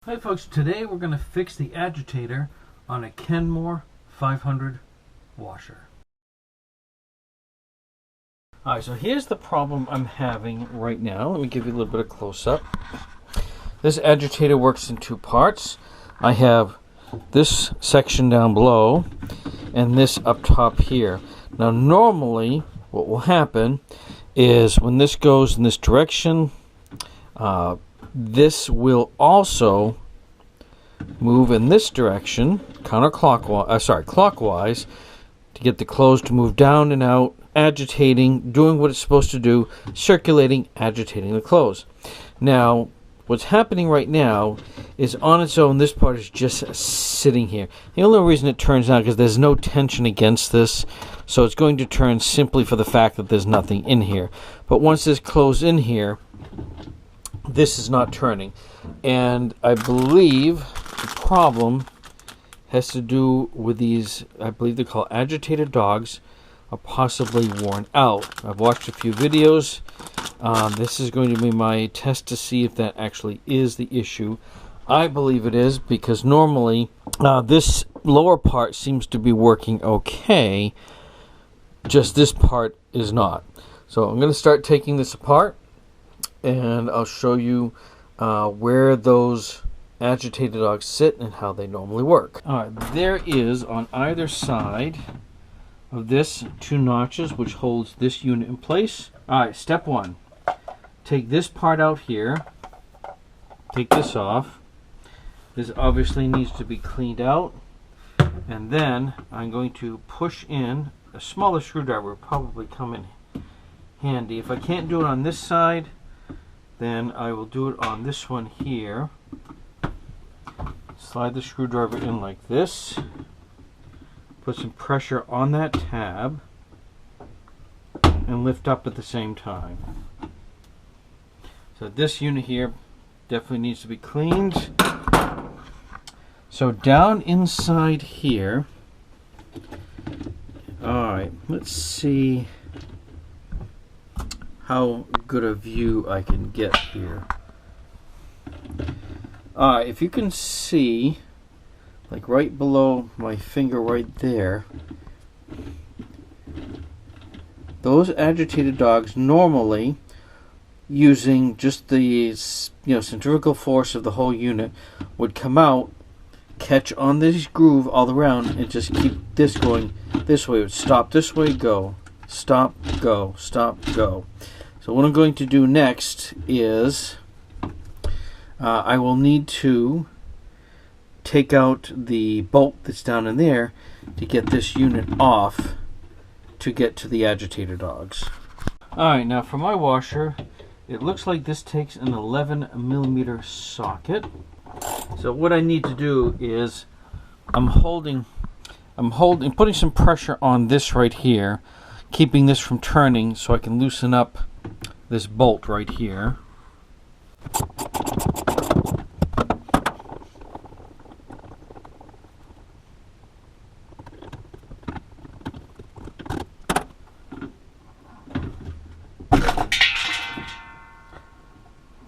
Hi folks, today we're going to fix the agitator on a Kenmore 500 washer. Alright, so here's the problem I'm having right now. Let me give you a little bit of close-up. This agitator works in two parts. I have this section down below and this up top here. Now normally what will happen is when this goes in this direction, this will also move in this direction, clockwise, to get the clothes to move down and out, agitating, doing what it's supposed to do, circulating, agitating the clothes. Now, what's happening right now is on its own, this part is just sitting here. The only reason it turns out is there's no tension against this, so it's going to turn simply for the fact that there's nothing in here. But once this closes in here, this is not turning, and I believe the problem has to do with these, I believe they're called agitator dogs, are possibly worn out. I've watched a few videos. This is going to be my test to see if that actually is the issue. I believe it is, because normally this lower part seems to be working okay, just this part is not. So I'm going to start taking this apart, and I'll show you where those agitator dogs sit and how they normally work. Alright, there is on either side of this two notches which holds this unit in place. Alright, step one. Take this part out here. Take this off. This obviously needs to be cleaned out. And then I'm going to push in a smaller screwdriver, will probably come in handy. If I can't do it on this side, then I will do it on this one here. Slide the screwdriver in like this. Put some pressure on that tab and lift up at the same time. So this unit here definitely needs to be cleaned. So down inside here, alright, let's see how good a view I can get here. If you can see, like right below my finger right there, those agitated dogs normally, using just the centrifugal force of the whole unit, would come out, catch on this groove all around, and just keep this going this way. It would stop this way, go, stop, go, stop, go. So what I'm going to do next is I will need to take out the bolt that's down in there to get this unit off to get to the agitator dogs. Alright, now for my washer, it looks like this takes an 11mm socket. So what I need to do is I'm putting some pressure on this right here, keeping this from turning so I can loosen up this bolt right here.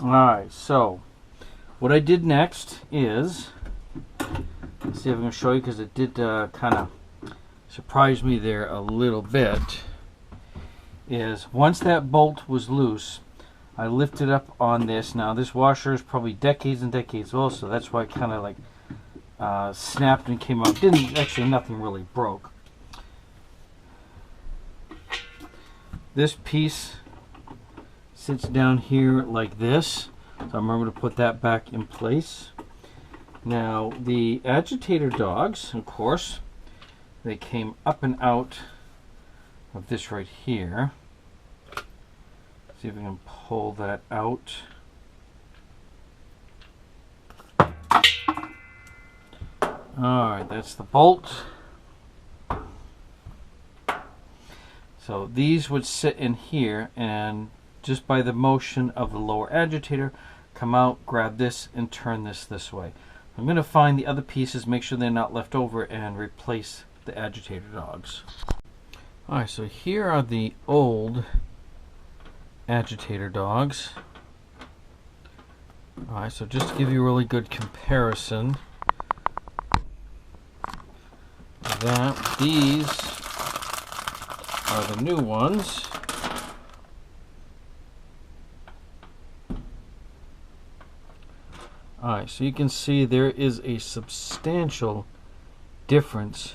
Alright, so what I did next is, let's see if I can show you, because it did kind of surprise me there a little bit, is once that bolt was loose, I lifted up on this. Now this washer is probably decades and decades old, so that's why it kind of like snapped and came out. Nothing really broke. This piece sits down here like this, so I remember to put that back in place. Now the agitator dogs, of course, they came up and out of this right here. See if we can pull that out. Alright, that's the bolt. So these would sit in here, and just by the motion of the lower agitator, come out, grab this, and turn this way. I'm going to find the other pieces, make sure they're not left over, and replace the agitator dogs. Alright, so here are the old agitator dogs. Alright, so just to give you a really good comparison, that these are the new ones. Alright, so you can see there is a substantial difference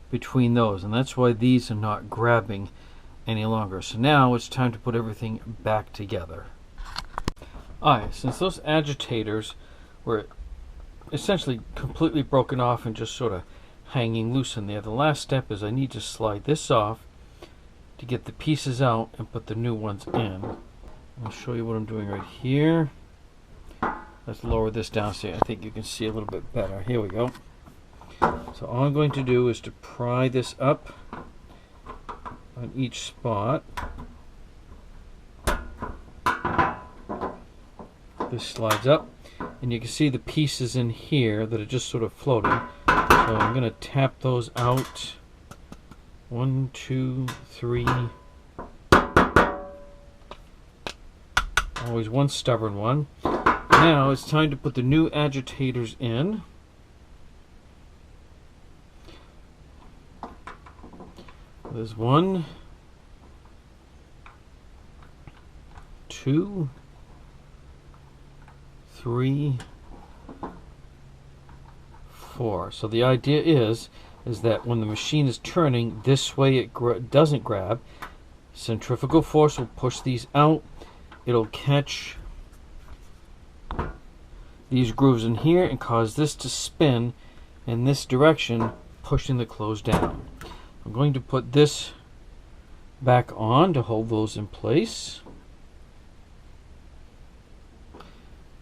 between those, and that's why these are not grabbing any longer. So now it's time to put everything back together. Alright, since those agitators were essentially completely broken off and just sort of hanging loose in there, the last step is I need to slide this off to get the pieces out and put the new ones in. I'll show you what I'm doing right here. Let's lower this down so I think you can see a little bit better. Here we go. So all I'm going to do is to pry this up on each spot. This slides up, and you can see the pieces in here that are just sort of floating. So I'm going to tap those out. 1, 2, 3. Always one stubborn one. Now it's time to put the new agitators in. There's 1, 2, 3, 4. So the idea is that when the machine is turning this way, it doesn't grab. Centrifugal force will push these out. It'll catch these grooves in here and cause this to spin in this direction, pushing the clothes down. I'm going to put this back on to hold those in place.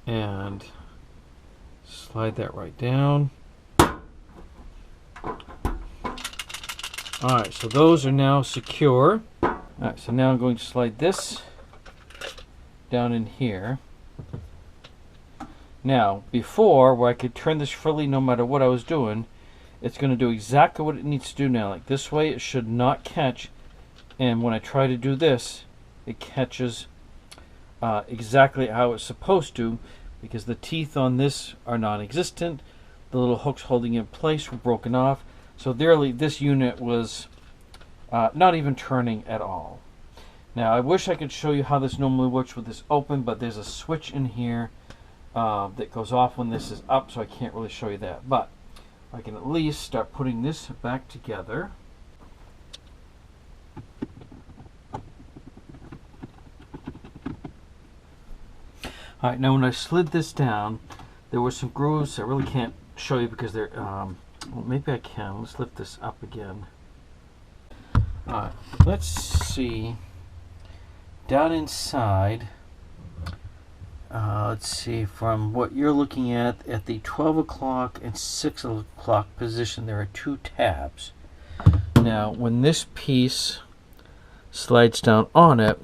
And slide that right down. Alright, so those are now secure. Alright, so now I'm going to slide this down in here. Now, before, where I could turn this freely no matter what I was doing, it's going to do exactly what it needs to do now. Like this way, it should not catch. And when I try to do this, it catches exactly how it's supposed to, because the teeth on this are non-existent. The little hooks holding it in place were broken off. So this unit was not even turning at all. Now, I wish I could show you how this normally works with this open, but there's a switch in here that goes off when this is up, so I can't really show you that. But I can at least start putting this back together. Alright, now when I slid this down, there were some grooves. I really can't show you because they're, well, maybe I can. Let's lift this up again. Alright, let's see. Down inside, let's see, from what you're looking at the 12 o'clock and 6 o'clock position, there are 2 tabs. Now, when this piece slides down on it,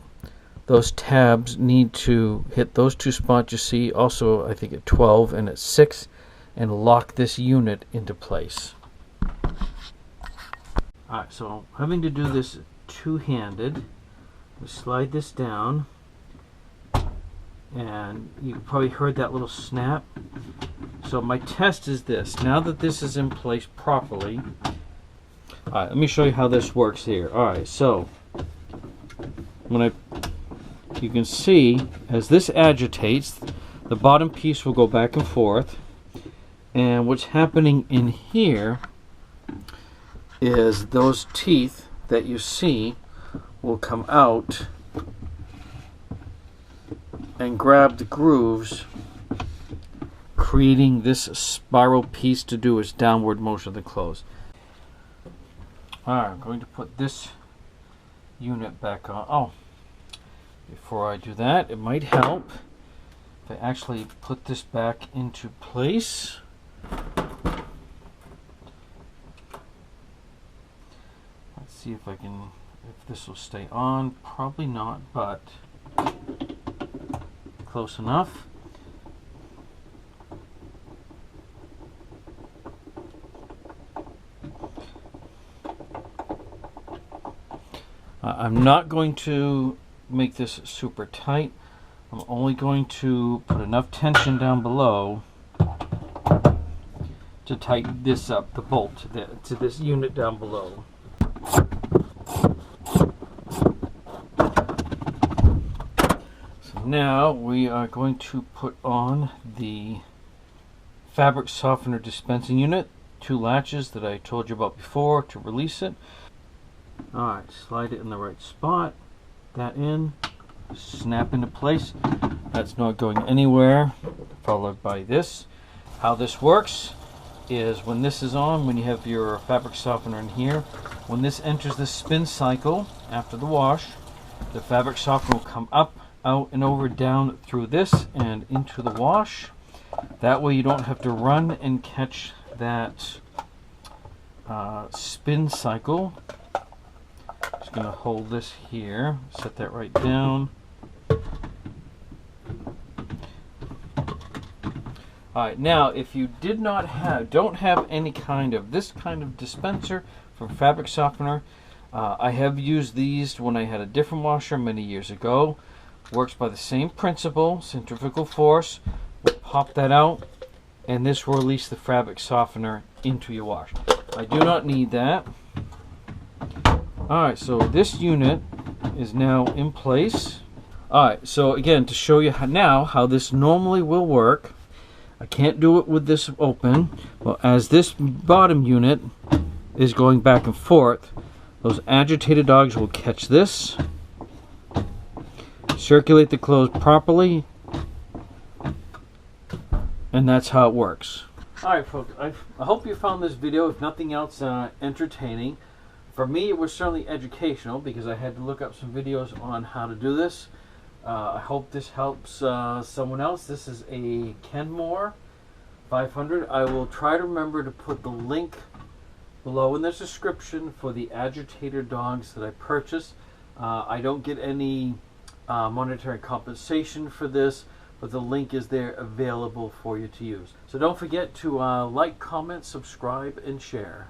those tabs need to hit those 2 spots you see, also I think at 12 and at 6, and lock this unit into place. Alright, so having to do this two-handed, we slide this down, and you probably heard that little snap. So my test is this. Now that this is in place properly, alright, let me show you how this works here. Alright, so when you can see as this agitates, the bottom piece will go back and forth, and what's happening in here is those teeth that you see will come out and grab the grooves, creating this spiral piece to do its downward motion of the clothes. Alright, I'm going to put this unit back on. Oh, before I do that, it might help if I actually put this back into place. Let's see if this will stay on. Probably not, but close enough. I'm not going to make this super tight. I'm only going to put enough tension down below to tighten this up, the bolt to this unit down below. So now we are going to put on the fabric softener dispensing unit, 2 latches that I told you about before to release it. Alright, slide it in the right spot, that in, snap into place. That's not going anywhere, followed by this. How this works is when this is on, when you have your fabric softener in here, when this enters the spin cycle after the wash, the fabric softener will come up, out and over, down through this and into the wash. That way you don't have to run and catch that spin cycle. Just going to hold this here, set that right down. Alright, now if you don't have any kind of this kind of dispenser from fabric softener, I have used these when I had a different washer many years ago. Works by the same principle, centrifugal force. We'll pop that out, and this will release the fabric softener into your wash. I do not need that. Alright, so this unit is now in place. Alright, so again, to show you how this normally will work, I can't do it with this open. Well, as this bottom unit is going back and forth, those agitated dogs will catch this, circulate the clothes properly, and that's how it works. Alright folks, I hope you found this video, if nothing else, entertaining. For me, it was certainly educational because I had to look up some videos on how to do this. I hope this helps someone else. This is a Kenmore 500. I will try to remember to put the link below in the description for the agitator dogs that I purchased. I don't get any monetary compensation for this, but the link is there available for you to use. So don't forget to like, comment, subscribe, and share.